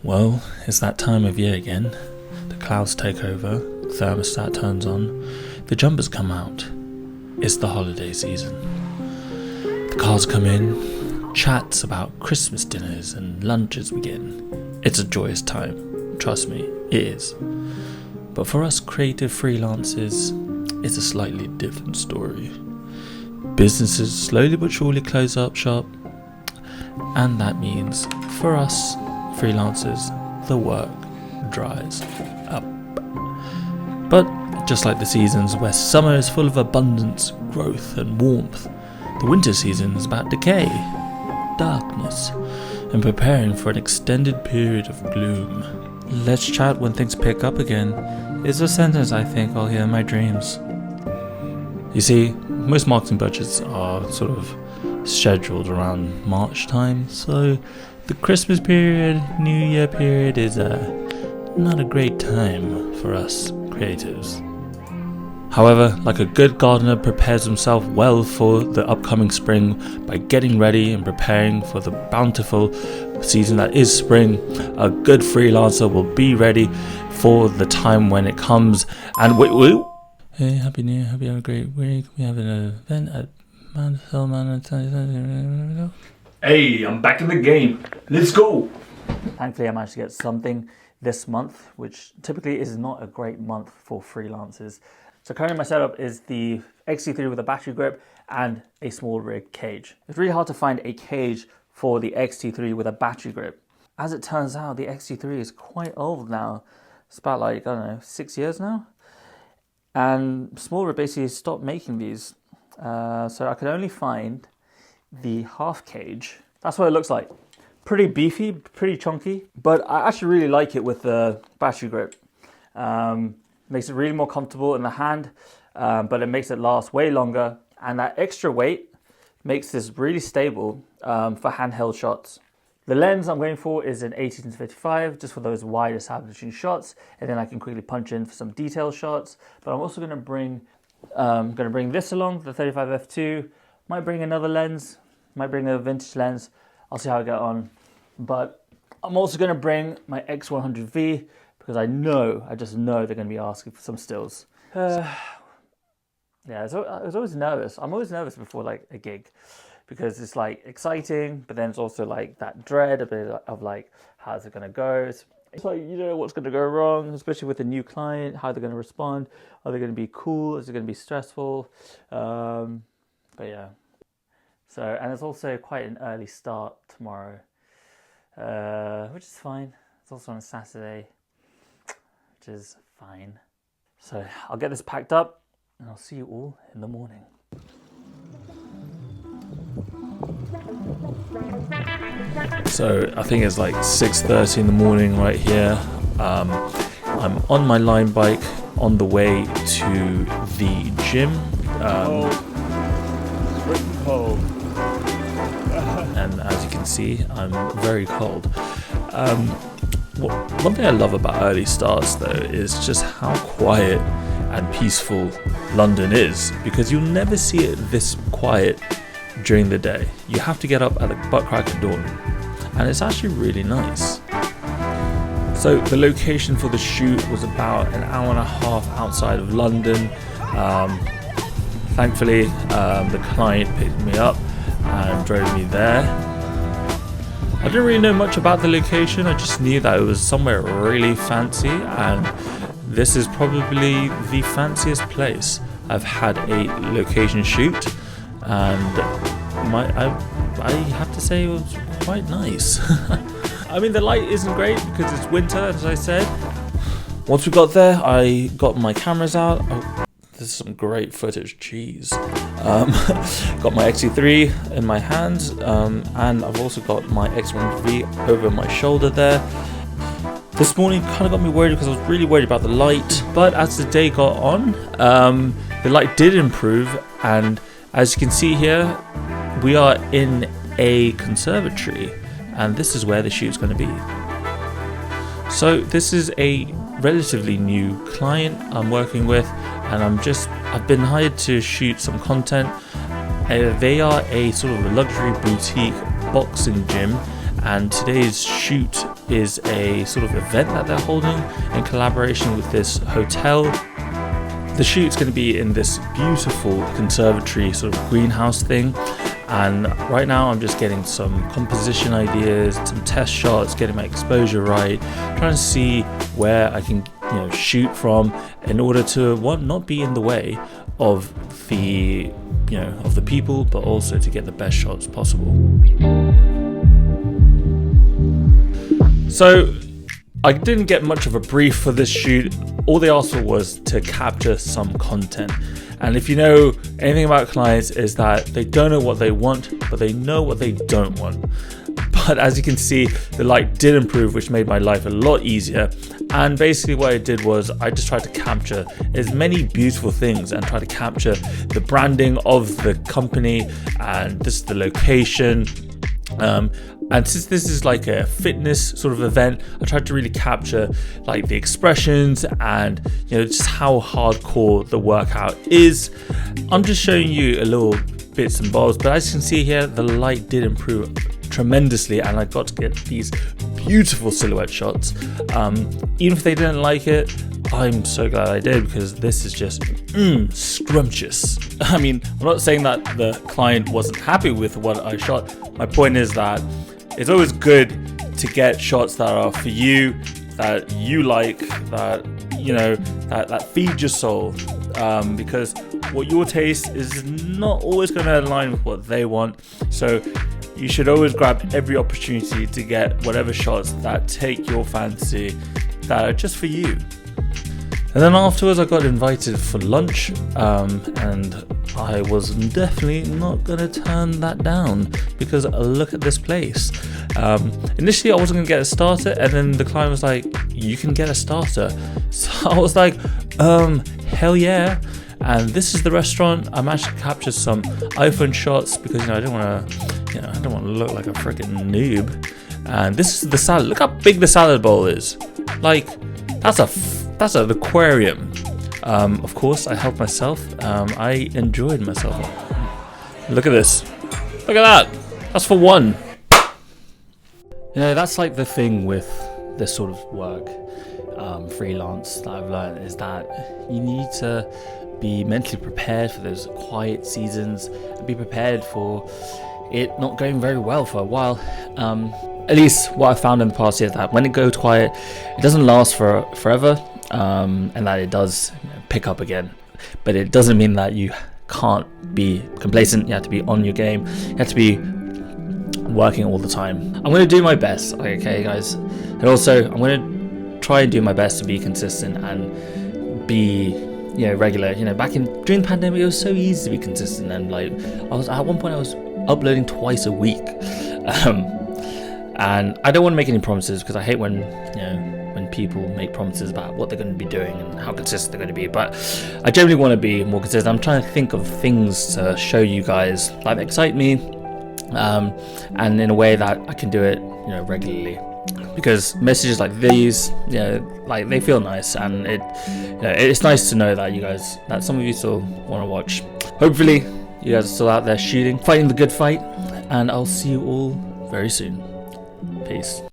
Well, it's that time of year again. The clouds take over, thermostat turns on, the jumpers come out. It's the holiday season. The cars come in, chats about Christmas dinners and lunches begin. It's a joyous time, trust me, it is. But for us creative freelancers, it's a slightly different story. Businesses slowly but surely close up shop, and that means for us freelancers, the work dries up. But just like the seasons where summer is full of abundance, growth and warmth, the winter season is about decay, darkness, and preparing for an extended period of gloom. "Let's chat when things pick up again" is a sentence I think I'll hear in my dreams. You see, most marketing budgets are sort of scheduled around March time, so the Christmas period, New Year period is not a great time for us creatives. However, like a good gardener prepares himself well for the upcoming spring by getting ready and preparing for the bountiful season that is spring, a good freelancer will be ready for the time when it comes. And wait. Hey, Happy New Year, hope you have a great week. We have an event at Hey, I'm back in the game. Let's go. Thankfully, I managed to get something this month, which typically is not a great month for freelancers. So currently my setup is the X100V with a battery grip and a small rig cage. It's really hard to find a cage for the X100V with a battery grip. As it turns out, the X100V is quite old now. It's about 6 years now. And small rig basically stopped making these. So I could only find the half cage. That's what it looks like. Pretty beefy, pretty chunky, but I actually really like it with the battery grip. Makes it really more comfortable in the hand, but it makes it last way longer. And that extra weight makes this really stable for handheld shots. The lens I'm going for is an 18-55, just for those wide establishing shots, and then I can quickly punch in for some detail shots. But I'm also going to bring this along, the 35 f2. Might bring another lens, might bring a vintage lens. I'll see how I get on. But I'm also going to bring my X100V because I just know they're going to be asking for some stills. Yeah, I was always nervous. I'm always nervous before a gig because it's exciting, but then it's also that dread of how's it going to go. It's you know what's going to go wrong, especially with a new client, how they're going to respond. Are they going to be cool? Is it going to be stressful? But yeah. So, and it's also quite an early start tomorrow, which is fine. It's also on a Saturday, which is fine. So I'll get this packed up and I'll see you all in the morning. So I think it's 6:30 in the morning right here. I'm on my line bike on the way to the gym. Cold. And as you can see, I'm very cold. One thing I love about early starts though is just how quiet and peaceful London is, because you'll never see it this quiet during the day. You have to get up at the butt crack of dawn, and it's actually really nice. So the location for the shoot was about an hour and a half outside of London. Thankfully, the client picked me up and drove me there. I didn't really know much about the location, I just knew that it was somewhere really fancy, and this is probably the fanciest place I've had a location shoot, and I have to say it was quite nice. I mean, the light isn't great because it's winter, as I said. Once we got there, I got my cameras out. Oh, this is some great footage, jeez. Got my X100V in my hands, and I've also got my X100V over my shoulder there. This morning kind of got me worried because I was really worried about the light, but as the day got on, the light did improve, and as you can see here, we are in a conservatory, and this is where the shoot's going to be. So this is a relatively new client I'm working with, and I've been hired to shoot some content. They are a sort of a luxury boutique boxing gym, and today's shoot is a sort of event that they're holding in collaboration with this hotel. The shoot's going to be in this beautiful conservatory sort of greenhouse thing, and right now I'm just getting some composition ideas, some test shots, getting my exposure right, trying to see where I can shoot from in order to not be in the way of the of the people, but also to get the best shots possible. So I didn't get much of a brief for this shoot. All they asked for was to capture some content. And if you know anything about clients, is that they don't know what they want, but they know what they don't want. But as you can see, the light did improve, which made my life a lot easier. And basically what I did was I just tried to capture as many beautiful things and try to capture the branding of the company, and this is the location. And since this is like a fitness sort of event, I tried to really capture like the expressions and just how hardcore the workout is. I'm just showing you a little bits and bobs, but as you can see here, the light did improve tremendously, and I got to get these beautiful silhouette shots. Even if they didn't like it, I'm so glad I did, because this is just scrumptious. I mean, I'm not saying that the client wasn't happy with what I shot. My point is that it's always good to get shots that are for you, that you like, that that feed your soul, because what your taste is not always going to align with what they want. So you should always grab every opportunity to get whatever shots that take your fancy, that are just for you. And then afterwards I got invited for lunch, and I was definitely not going to turn that down, because look at this place. Initially I wasn't going to get a starter, and then the client was like, you can get a starter. So I was like, hell yeah. And this is the restaurant. I managed to capture some iPhone shots, because I don't want to look like a freaking noob. And this is the salad. Look how big the salad bowl is. Like, that's an aquarium. Of course, I helped myself. I enjoyed myself. Look at this. Look at that. That's for one. That's like the thing with this sort of work, freelance, that I've learned, is that you need to be mentally prepared for those quiet seasons, and be prepared for it not going very well for a while. At least what I've found in the past is that when it goes quiet, it doesn't last forever. And that it does pick up again, but it doesn't mean that you can't be complacent. You have to be on your game. You have to be working all the time. I'm going to do my best, okay guys, and also I'm going to try and do my best to be consistent and be regular. During the pandemic, it was so easy to be consistent, and like at one point I was uploading twice a week, and I don't want to make any promises, because I hate when people make promises about what they're going to be doing and how consistent they're going to be. But I generally want to be more consistent. I'm trying to think of things to show you guys that excite me, and in a way that I can do it regularly, because messages like these like they feel nice, and it's nice to know that some of you still want to watch. Hopefully you guys are still out there shooting, fighting the good fight, and I'll see you all very soon. Peace.